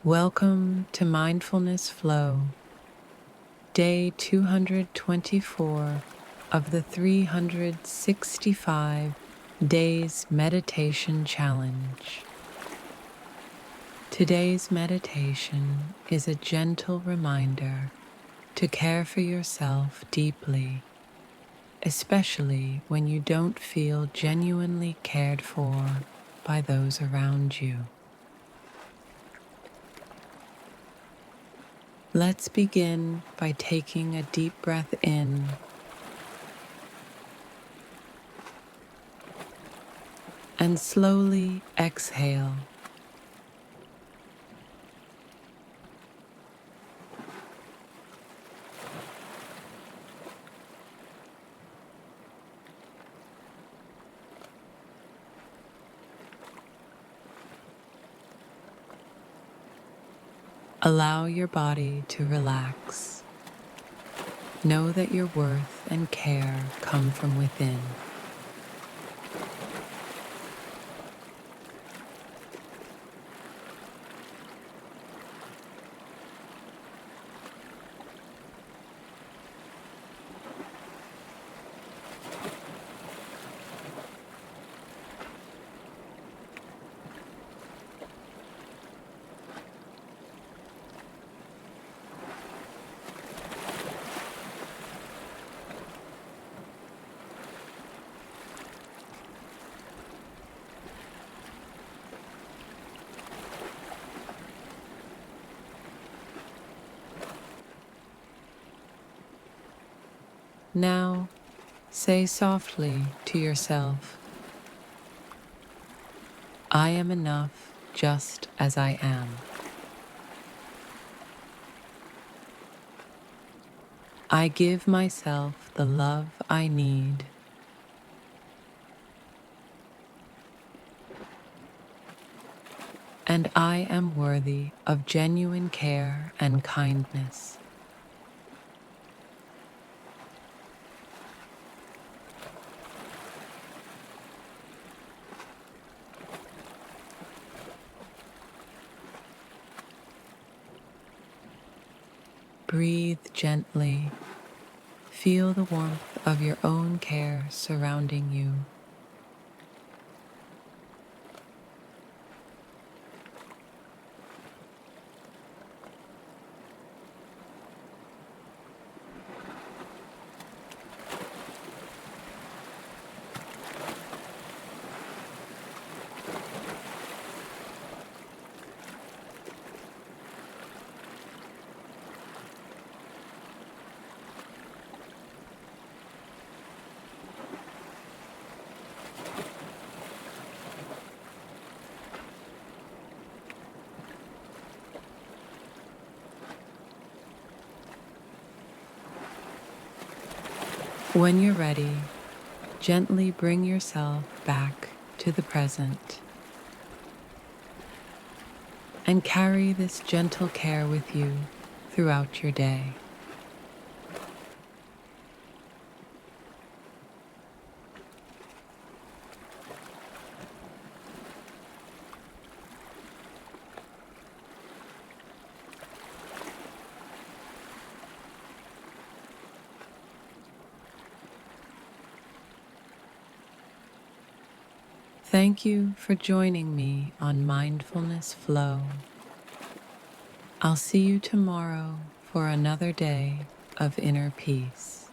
Welcome to Mindfulness Flow, day 224 of the 365 Days Meditation Challenge. Today's meditation is a gentle reminder to care for yourself deeply, especially when you don't feel genuinely cared for by those around you. Let's begin by taking a deep breath in and slowly exhale. Allow your body to relax. Know that your worth and care come from within. Now, say softly to yourself, I am enough just as I am. I give myself the love I need. And I am worthy of genuine care and kindness. Breathe gently. Feel the warmth of your own care surrounding you. When you're ready, gently bring yourself back to the present and carry this gentle care with you throughout your day. Thank you for joining me on Mindfulness Flow. I'll see you tomorrow for another day of inner peace.